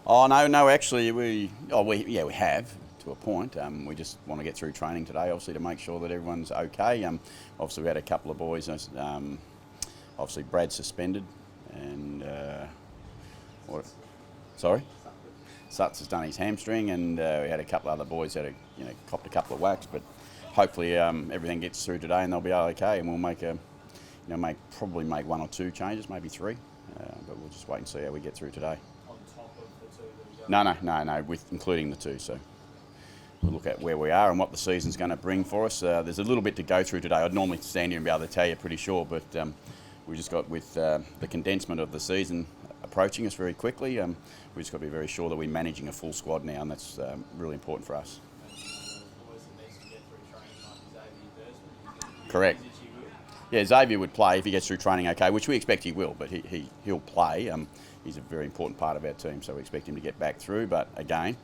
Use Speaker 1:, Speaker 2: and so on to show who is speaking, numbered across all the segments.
Speaker 1: Oh no, actually we have to a point. We just want to get through training today, obviously, to make sure that everyone's okay. Obviously we had a couple of boys. Obviously Brad suspended, and what? Sorry. Suts has done his hamstring, and we had a couple of other boys that copped a couple of whacks, but hopefully everything gets through today and they'll be okay, and we'll probably make one or two changes, maybe three, but we'll just wait and see how we get through today.
Speaker 2: On top of the two that we got?
Speaker 1: No, with including the two. So we'll look at where we are and what the season's going to bring for us. There's a little bit to go through today. I'd normally stand here and be able to tell you pretty sure, but we just got with the condensement of the season approaching us very quickly. We just got to be very sure that we're managing a full squad now, and that's really important for us. Correct. Yeah, Xavier would play if he gets through training okay, which we expect he will, but he'll play. He's a very important part of our team, so we expect him to get back through. But again,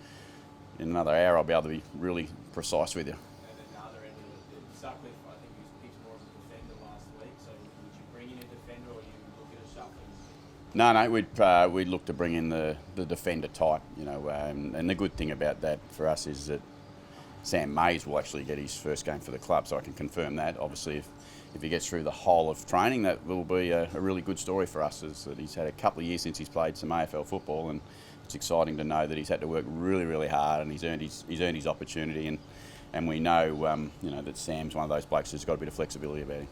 Speaker 1: in another hour, I'll be able to be really precise with you.
Speaker 2: And at the other end of it, Sutcliffe, I think he was picked more as a defender last week, so would you bring in a defender or you look at a shuffle?
Speaker 1: No, we'd look to bring in the defender type, and the good thing about that for us is that Sam Mays will actually get his first game for the club, so I can confirm that. Obviously, if he gets through the whole of training, that will be a really good story for us, is that he's had a couple of years since he's played some AFL football, and it's exciting to know that he's had to work really, really hard, and he's earned his opportunity, and we know that Sam's one of those blokes who's got a bit of flexibility about him.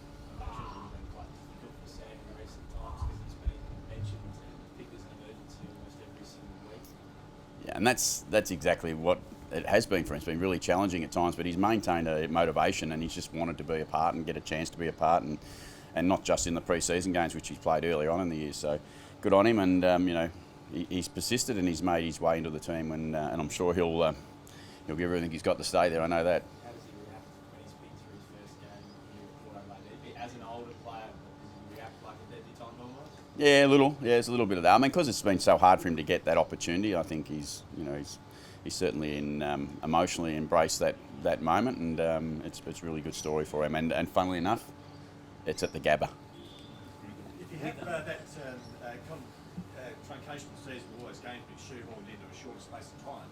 Speaker 1: Yeah, and that's exactly what it has been for him. It's been really challenging at times, but he's maintained a motivation, and he's just wanted to be a part and get a chance to be a part, and not just in the pre-season games, which he's played earlier on in the year. So good on him, and he's persisted and he's made his way into the team, and I'm sure he'll give everything he's got to stay there. I know that.
Speaker 2: How does he react when he's picked through his first game here at Adelaide? As an older player, does he react like a debutant almost?
Speaker 1: Yeah, a little. Yeah, it's a little bit of that. I mean, because it's been so hard for him to get that opportunity, I think he's certainly emotionally embraced that moment, and it's a really good story for him. And funnily enough, it's at the Gabba.
Speaker 3: If you have that truncation season, all those games being shoehorned into a shorter space of time,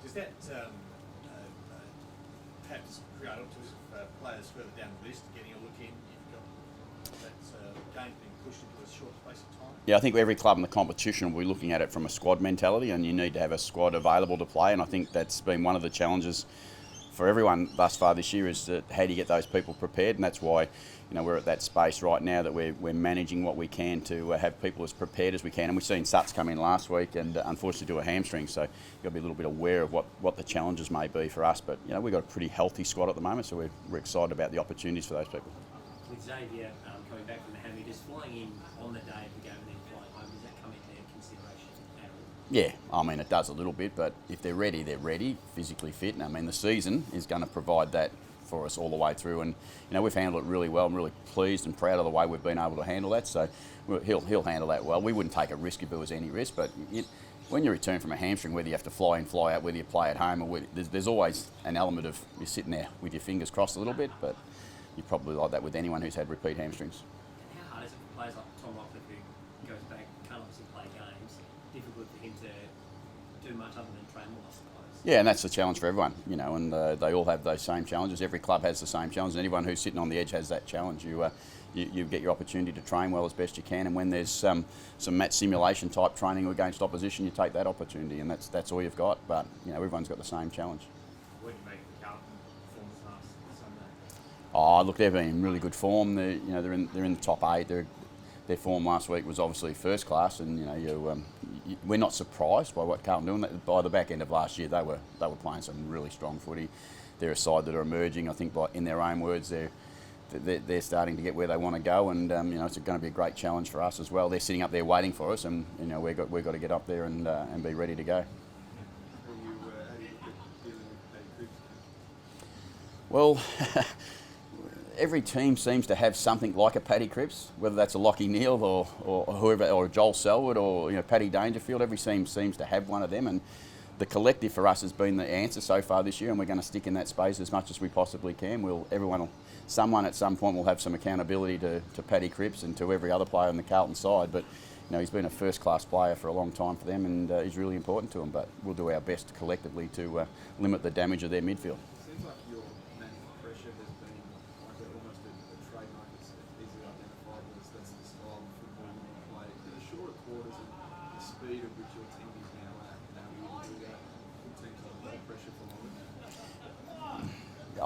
Speaker 3: does that perhaps create optimism for players further down the list getting a look in? You've got that game being pushed into a short space of time?
Speaker 1: Yeah, I think every club in the competition will be looking at it from a squad mentality, and you need to have a squad available to play, and I think that's been one of the challenges for everyone thus far this year, is that how do you get those people prepared, and that's why we're at that space right now that we're managing what we can to have people as prepared as we can. And we've seen Suts come in last week and unfortunately do a hamstring, so you've got to be a little bit aware of what the challenges may be for us. But we've got a pretty healthy squad at the moment, so we're excited about the opportunities for those people.
Speaker 4: With Xavier coming back from the hammy, just flying in on the day of the game and then flying home, does that come into their consideration at all?
Speaker 1: Yeah, I mean, it does a little bit, but if they're ready, physically fit. And I mean, the season is going to provide that for us all the way through, and we've handled it really well. I'm really pleased and proud of the way we've been able to handle that, so he'll handle that well. We wouldn't take a risk if there was any risk, but when you return from a hamstring, whether you have to fly in, fly out, whether you play at home, or there's always an element of you're sitting there with your fingers crossed a little bit, but you're probably like that with anyone who's had repeat hamstrings.
Speaker 4: And how hard is it for players like Tom Lockwood, who goes back, can't obviously play games, difficult for him to do much other than train more, I suppose?
Speaker 1: Yeah, and that's the challenge for everyone, and they all have those same challenges. Every club has the same challenge, and anyone who's sitting on the edge has that challenge. You get your opportunity to train well as best you can, and when there's some match simulation type training against opposition, you take that opportunity, and that's all you've got. But everyone's got the same challenge.
Speaker 2: What do you make of the Carlton performance last Sunday?
Speaker 1: Oh, look, they've been in really good form. They're in the top 8. Their form last week was obviously first class, and we're not surprised by what Carlton doing. By the back end of last year, they were playing some really strong footy. They're a side that are emerging. I think, in their own words, they're starting to get where they want to go, and it's going to be a great challenge for us as well. They're sitting up there waiting for us, and we've got to get up there and be ready to go. Well. Every team seems to have something like a Paddy Cripps, whether that's a Lockie Neal or whoever, or a Joel Selwood or Paddy Dangerfield. Every team seems to have one of them, and the collective for us has been the answer so far this year, and we're going to stick in that space as much as we possibly can. Everyone will someone at some point will have some accountability to Paddy Cripps and to every other player on the Carlton side. But he's been a first-class player for a long time for them, and he's really important to them. But we'll do our best collectively to limit the damage of their midfield.
Speaker 5: Seems like your man pressure has been like almost a trademark. It's easily identifiable as that's the style of football you want to play. In the shorter quarters and the speed at which your team is now at, you will do that. Teams under low pressure for longer.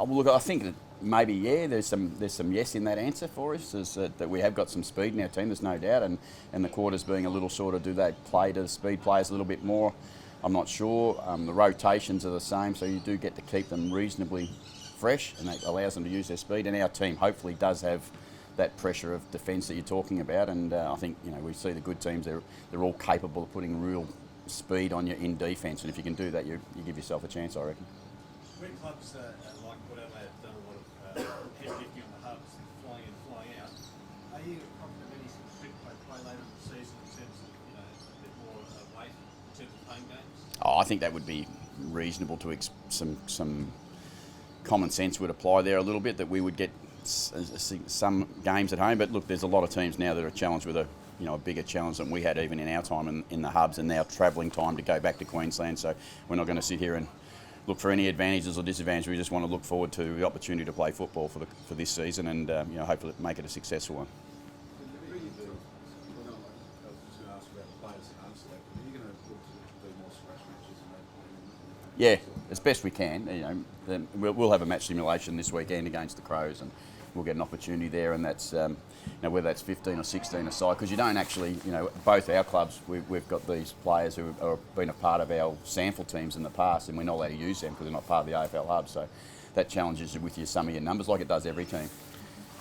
Speaker 1: Look, I think that maybe there's some yes in that answer for us, is that we have got some speed in our team. There's no doubt, and the quarters being a little sort of, do they play to the speed players a little bit more? I'm not sure. The rotations are the same, so you do get to keep them reasonably fresh, and that allows them to use their speed. And our team hopefully does have that pressure of defence that you're talking about. And I think we see the good teams; they're all capable of putting real speed on you in defence. And if you can do that, you give yourself a chance, I reckon.
Speaker 3: When clubs like Port Adelaide have done a lot of heavy lifting on the hubs, flying in, flying out, are you confident of any sort of quick play later in the season in terms of a bit more weight in terms of home games?
Speaker 1: I think that would be reasonable to some common sense would apply there a little bit, that we would get some games at home. But look, there's a lot of teams now that are challenged with a bigger challenge than we had even in our time in the hubs, and now travelling time to go back to Queensland. So we're not going to sit here and look for any advantages or disadvantages. We just want to look forward to the opportunity to play football for this season, and hopefully make it a successful one. Yeah, as best we can. Then we'll have a match simulation this weekend against the Crows, and we'll get an opportunity there, and that's whether that's 15 or 16 aside, because you don't actually, both our clubs, we've got these players who have been a part of our sample teams in the past, and we're not allowed to use them because they're not part of the AFL hub. So that challenges you with some of your numbers, like it does every team.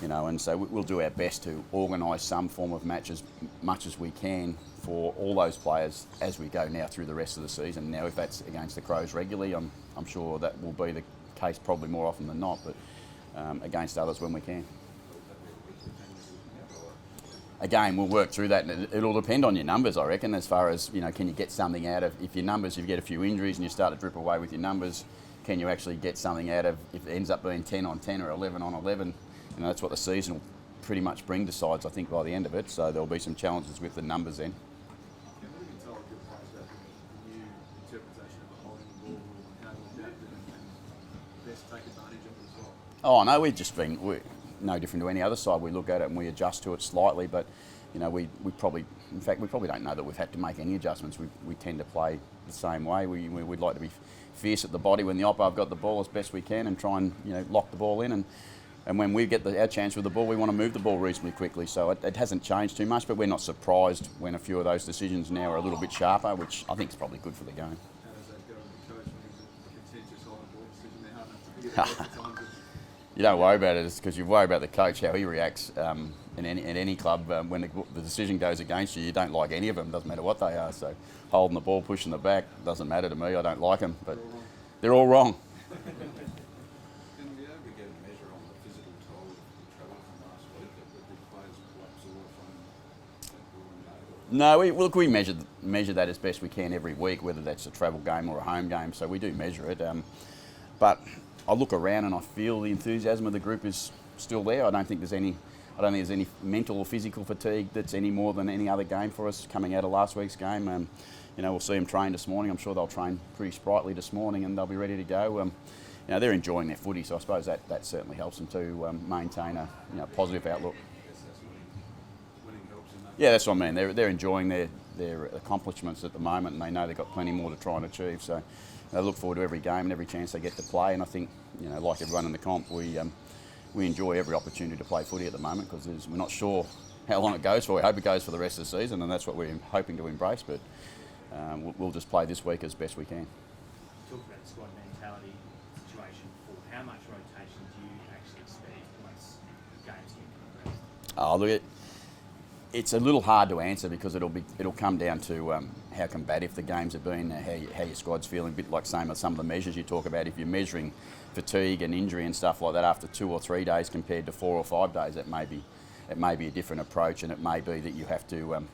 Speaker 1: And so we'll do our best to organise some form of match as much as we can for all those players as we go now through the rest of the season. Now, if that's against the Crows regularly, I'm sure that will be the case probably more often than not, but against others when we can. Again, we'll work through that, and it'll depend on your numbers, I reckon, as far as, can you get something out of, if your numbers, if you get a few injuries and you start to drip away with your numbers, can you actually get something out of, if it ends up being 10 on 10 or 11 on 11, that's what the season will pretty much bring to sides, I think, by the end of it. So there'll be some challenges with the numbers then.
Speaker 5: Can we tell a good players about the new interpretation of the holding the ball and how to adapt it and best take advantage of it as well?
Speaker 1: Oh, no, we're no different to any other side. We look at it and we adjust to it slightly, but we probably don't know that we've had to make any adjustments. We tend to play the same way. We'd like to be fierce at the body when the oppo have got the ball as best we can, and try and lock the ball in, and when we get our chance with the ball, we want to move the ball reasonably quickly. So it hasn't changed too much, but we're not surprised when a few of those decisions now are a little bit sharper, which I think is probably good for the game.
Speaker 5: How does that go with the coach when he's a contentious holding ball decision? They're hard enough to figure out at the time.
Speaker 1: You don't worry about it, because you worry about the coach, how he reacts in any club. When the decision goes against you, you don't like any of them, doesn't matter what they are. So holding the ball, pushing the back, doesn't matter to me. I don't like them, but they're all wrong.
Speaker 5: Can we ever get a measure on the physical toll of the travel from last week that the big players will absorb from?
Speaker 1: No, we measure that as best we can every week, whether that's a travel game or a home game. So we do measure it, but I look around and I feel the enthusiasm of the group is still there. I don't think there's any mental or physical fatigue that's any more than any other game for us coming out of last week's game. We'll see them train this morning. I'm sure they'll train pretty sprightly this morning, and they'll be ready to go. They're enjoying their footy, so I suppose that certainly helps them to maintain a positive outlook.
Speaker 5: Winning helps in that.
Speaker 1: Yeah, that's what I mean. They're enjoying their accomplishments at the moment, and they know they've got plenty more to try and achieve. So they look forward to every game and every chance they get to play. And I think, like everyone in the comp, we enjoy every opportunity to play footy at the moment, because we're not sure how long it goes for. We hope it goes for the rest of the season, and that's what we're hoping to embrace. But we'll just play this week as best we can.
Speaker 2: Talk about the squad mentality situation. For how much rotation do you actually expect once games get progressed?
Speaker 1: Oh, look, it's a little hard to answer, because it'll come down to how combative the games have been, how your squad's feeling. A bit like some of the measures you talk about. If you're measuring fatigue and injury and stuff like that after 2 or 3 days compared to 4 or 5 days, it may be a different approach, and it may be that you have to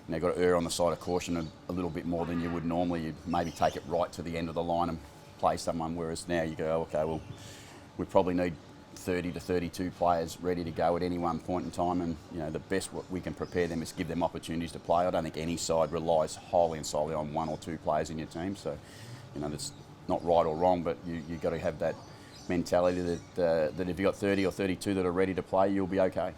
Speaker 1: got to err on the side of caution a little bit more than you would normally. You'd maybe take it right to the end of the line and play someone, whereas now you go, okay, well, we probably need 30 to 32 players ready to go at any one point in time, and you know the best what we can prepare them is give them opportunities to play. I don't think any side relies wholly and solely on one or two players in your team. So, you know, that's not right or wrong, but you've got to have that mentality that if you've got 30 or 32 that are ready to play, you'll be okay.